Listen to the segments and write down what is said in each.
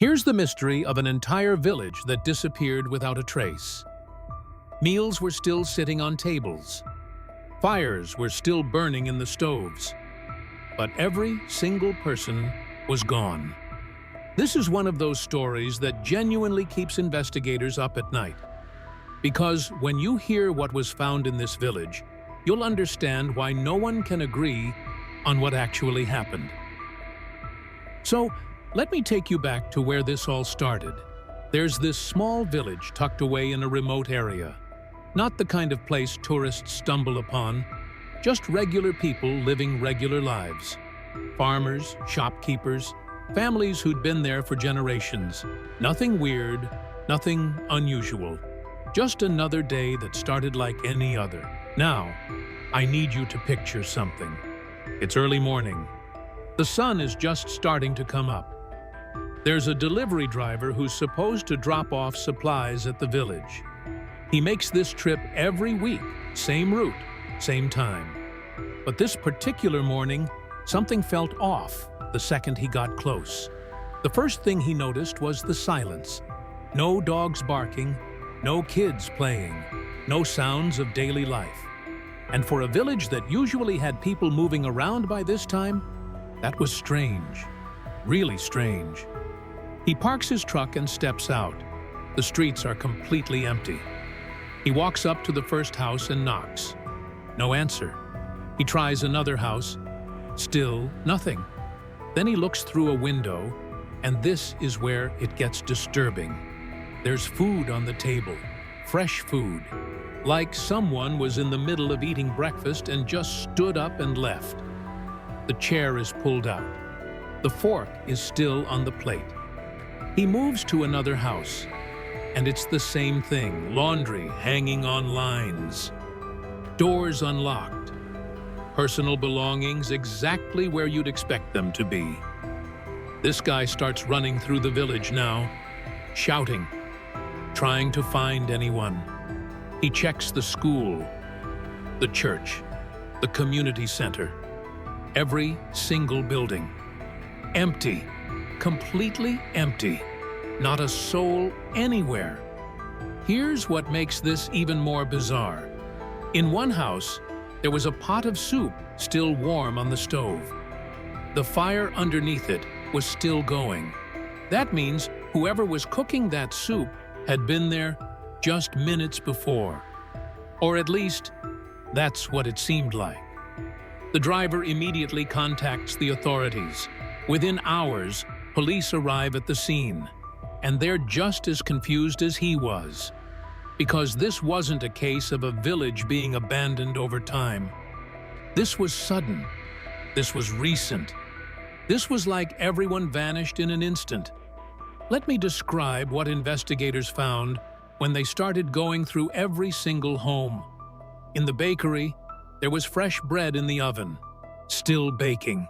Here's the mystery of an entire village that disappeared without a trace. Meals were still sitting on tables. Fires were still burning in the stoves. But every single person was gone. This is one of those stories that genuinely keeps investigators up at night. Because when you hear what was found in this village, you'll understand why no one can agree on what actually happened. So, let me take you back to where this all started. There's this small village tucked away in a remote area. Not the kind of place tourists stumble upon, just regular people living regular lives. Farmers, shopkeepers, families who'd been there for generations. Nothing weird, nothing unusual. Just another day that started like any other. Now, I need you to picture something. It's early morning. The sun is just starting to come up. There's a delivery driver who's supposed to drop off supplies at the village. He makes this trip every week, same route, same time. But this particular morning, something felt off the second he got close. The first thing he noticed was the silence. No dogs barking, no kids playing, no sounds of daily life. And for a village that usually had people moving around by this time, that was strange, really strange. He parks his truck and steps out. The streets are completely empty. He walks up to the first house and knocks. No answer. He tries another house. Still nothing. Then he looks through a window, and this is where it gets disturbing. There's food on the table, fresh food, like someone was in the middle of eating breakfast and just stood up and left. The chair is pulled out. The fork is still on the plate. He moves to another house, and it's the same thing, laundry hanging on lines, doors unlocked, personal belongings exactly where you'd expect them to be. This guy starts running through the village now, shouting, trying to find anyone. He checks the school, the church, the community center, every single building. Empty, completely empty. Not a soul anywhere. Here's what makes this even more bizarre. In one house, there was a pot of soup still warm on the stove. The fire underneath it was still going. That means whoever was cooking that soup had been there just minutes before. Or at least, that's what it seemed like. The driver immediately contacts the authorities. Within hours, police arrive at the scene, and they're just as confused as he was. Because this wasn't a case of a village being abandoned over time. This was sudden. This was recent. This was like everyone vanished in an instant. Let me describe what investigators found when they started going through every single home. In the bakery, there was fresh bread in the oven, still baking.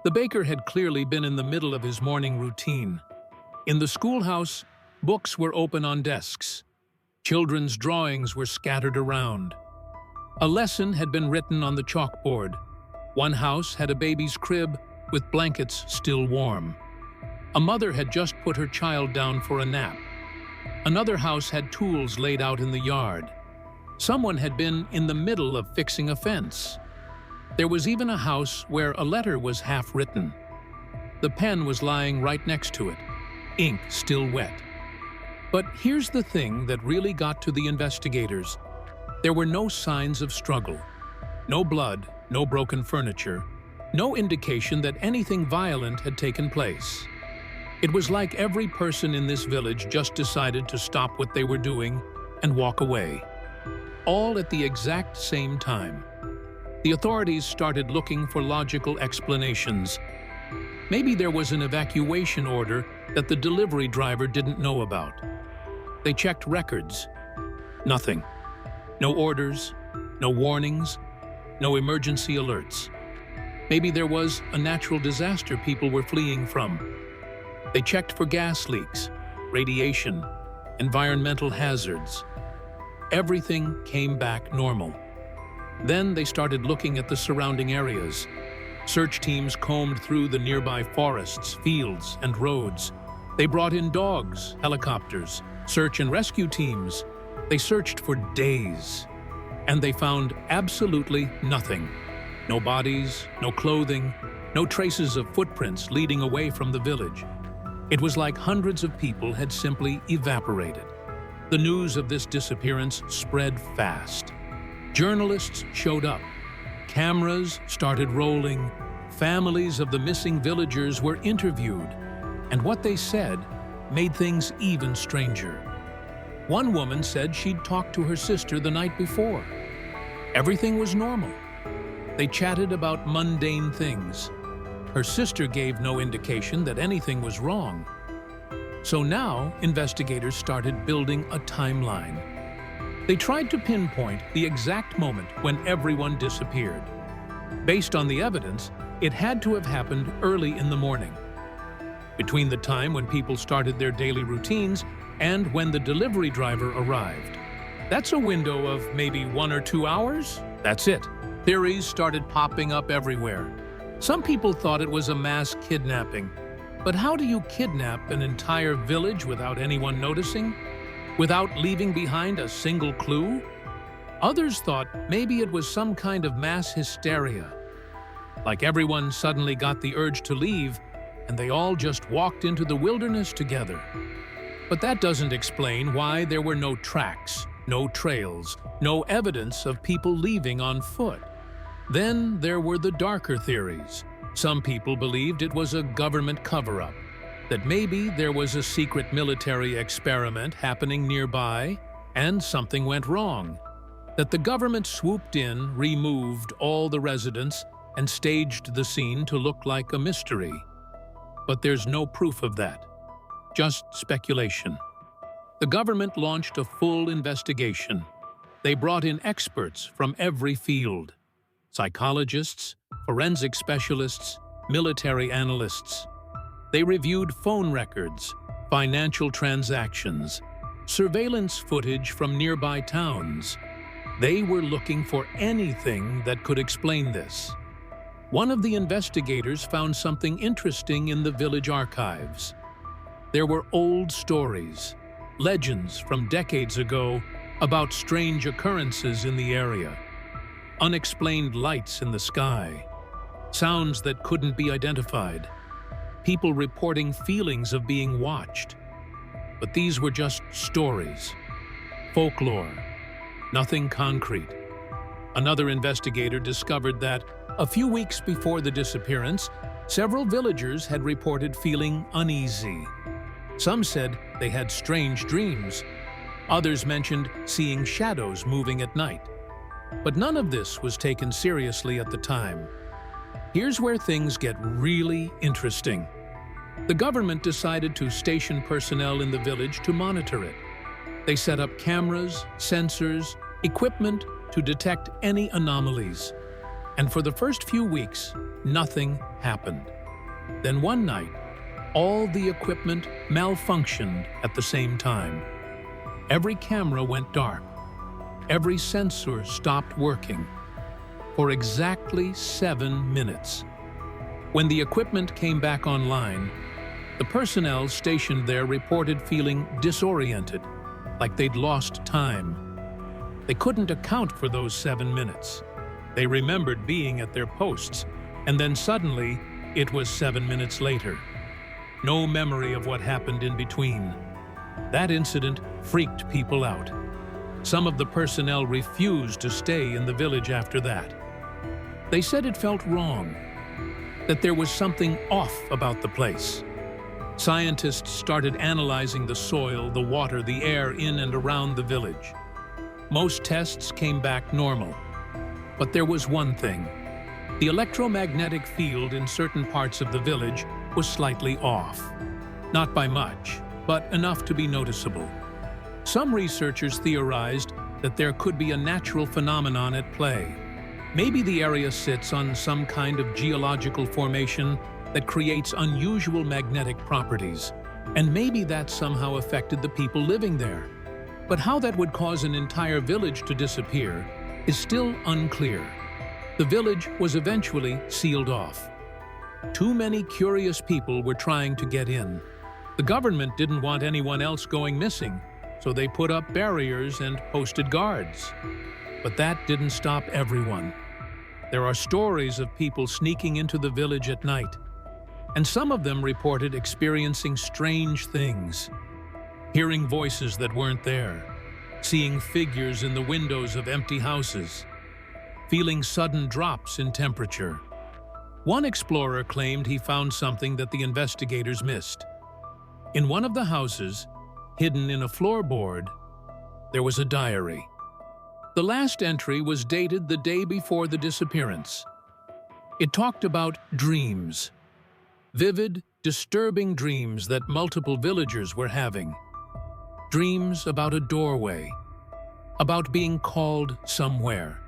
The baker had clearly been in the middle of his morning routine. In the schoolhouse, books were open on desks. Children's drawings were scattered around. A lesson had been written on the chalkboard. One house had a baby's crib with blankets still warm. A mother had just put her child down for a nap. Another house had tools laid out in the yard. Someone had been in the middle of fixing a fence. There was even a house where a letter was half written. The pen was lying right next to it, ink still wet. But here's the thing that really got to the investigators. There were no signs of struggle. No blood, no broken furniture, no indication that anything violent had taken place. It was like every person in this village just decided to stop what they were doing and walk away. All at the exact same time. The authorities started looking for logical explanations. Maybe there was an evacuation order that the delivery driver didn't know about. They checked records. Nothing. No orders, no warnings, no emergency alerts. Maybe there was a natural disaster people were fleeing from. They checked for gas leaks, radiation, environmental hazards. Everything came back normal. Then they started looking at the surrounding areas. Search teams combed through the nearby forests, fields, and roads. They brought in dogs, helicopters, search and rescue teams. They searched for days, and they found absolutely nothing. No bodies, no clothing, no traces of footprints leading away from the village. It was like hundreds of people had simply evaporated. The news of this disappearance spread fast. Journalists showed up. Cameras started rolling. Families of the missing villagers were interviewed. And what they said made things even stranger. One woman said she'd talked to her sister the night before. Everything was normal. They chatted about mundane things. Her sister gave no indication that anything was wrong. So now, investigators started building a timeline. They tried to pinpoint the exact moment when everyone disappeared. Based on the evidence, it had to have happened early in the morning, between the time when people started their daily routines and when the delivery driver arrived. That's a window of maybe 1 or 2 hours. That's it. Theories started popping up everywhere. Some people thought it was a mass kidnapping. But how do you kidnap an entire village without anyone noticing? Without leaving behind a single clue? Others thought maybe it was some kind of mass hysteria. Like everyone suddenly got the urge to leave, and they all just walked into the wilderness together. But that doesn't explain why there were no tracks, no trails, no evidence of people leaving on foot. Then there were the darker theories. Some people believed it was a government cover-up, that maybe there was a secret military experiment happening nearby, and something went wrong. That the government swooped in, removed all the residents, and staged the scene to look like a mystery. But there's no proof of that. Just speculation. The government launched a full investigation. They brought in experts from every field: psychologists, forensic specialists, military analysts. They reviewed phone records, financial transactions, surveillance footage from nearby towns. They were looking for anything that could explain this. One of the investigators found something interesting in the village archives. There were old stories, legends from decades ago about strange occurrences in the area. Unexplained lights in the sky, sounds that couldn't be identified, people reporting feelings of being watched. But these were just stories, folklore, nothing concrete. Another investigator discovered that, a few weeks before the disappearance, several villagers had reported feeling uneasy. Some said they had strange dreams. Others mentioned seeing shadows moving at night. But none of this was taken seriously at the time. Here's where things get really interesting. The government decided to station personnel in the village to monitor it. They set up cameras, sensors, equipment to detect any anomalies. And for the first few weeks, nothing happened. Then one night, all the equipment malfunctioned at the same time. Every camera went dark. Every sensor stopped working for exactly 7 minutes. When the equipment came back online, the personnel stationed there reported feeling disoriented, like they'd lost time. They couldn't account for those 7 minutes. They remembered being at their posts, and then suddenly, it was 7 minutes later. No memory of what happened in between. That incident freaked people out. Some of the personnel refused to stay in the village after that. They said it felt wrong, that there was something off about the place. Scientists started analyzing the soil, the water, the air in and around the village. Most tests came back normal. But there was one thing. The electromagnetic field in certain parts of the village was slightly off. Not by much, but enough to be noticeable. Some researchers theorized that there could be a natural phenomenon at play. Maybe the area sits on some kind of geological formation that creates unusual magnetic properties, and maybe that somehow affected the people living there. But how that would cause an entire village to disappear is still unclear. The village was eventually sealed off. Too many curious people were trying to get in. The government didn't want anyone else going missing, so they put up barriers and posted guards. But that didn't stop everyone. There are stories of people sneaking into the village at night, and some of them reported experiencing strange things, hearing voices that weren't there, seeing figures in the windows of empty houses, feeling sudden drops in temperature. One explorer claimed he found something that the investigators missed. In one of the houses, hidden in a floorboard, there was a diary. The last entry was dated the day before the disappearance. It talked about dreams, vivid, disturbing dreams that multiple villagers were having. Dreams about a doorway, about being called somewhere,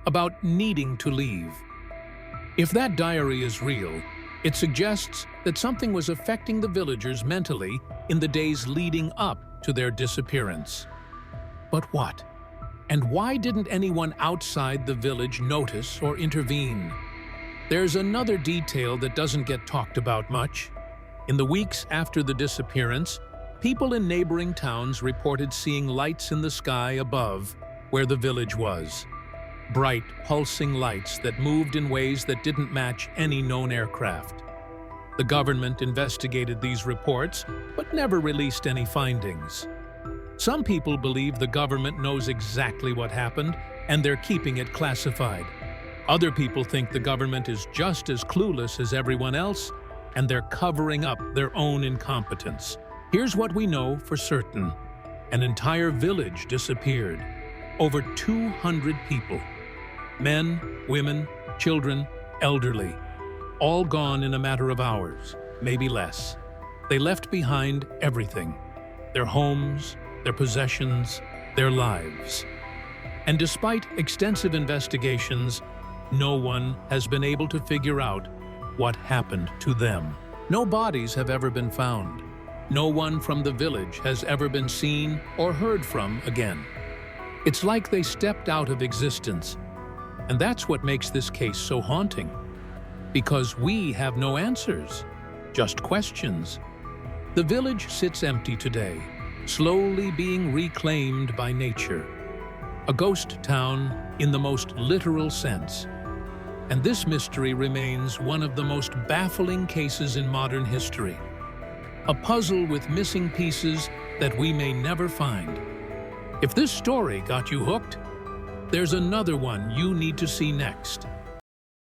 about needing to leave. If that diary is real, it suggests that something was affecting the villagers mentally in the days leading up to their disappearance. But what? And why didn't anyone outside the village notice or intervene? There's another detail that doesn't get talked about much. In the weeks after the disappearance, people in neighboring towns reported seeing lights in the sky above where the village was. Bright, pulsing lights that moved in ways that didn't match any known aircraft. The government investigated these reports, but never released any findings. Some people believe the government knows exactly what happened, and they're keeping it classified. Other people think the government is just as clueless as everyone else, and they're covering up their own incompetence. Here's what we know for certain. An entire village disappeared. Over 200 people. Men, women, children, elderly. All gone in a matter of hours, maybe less. They left behind everything. Their homes, their possessions, their lives. And despite extensive investigations, no one has been able to figure out what happened to them. No bodies have ever been found. No one from the village has ever been seen or heard from again. It's like they stepped out of existence. And that's what makes this case so haunting. Because we have no answers, just questions. The village sits empty today, slowly being reclaimed by nature. A ghost town in the most literal sense. And this mystery remains one of the most baffling cases in modern history. A puzzle with missing pieces that we may never find. If this story got you hooked, there's another one you need to see next.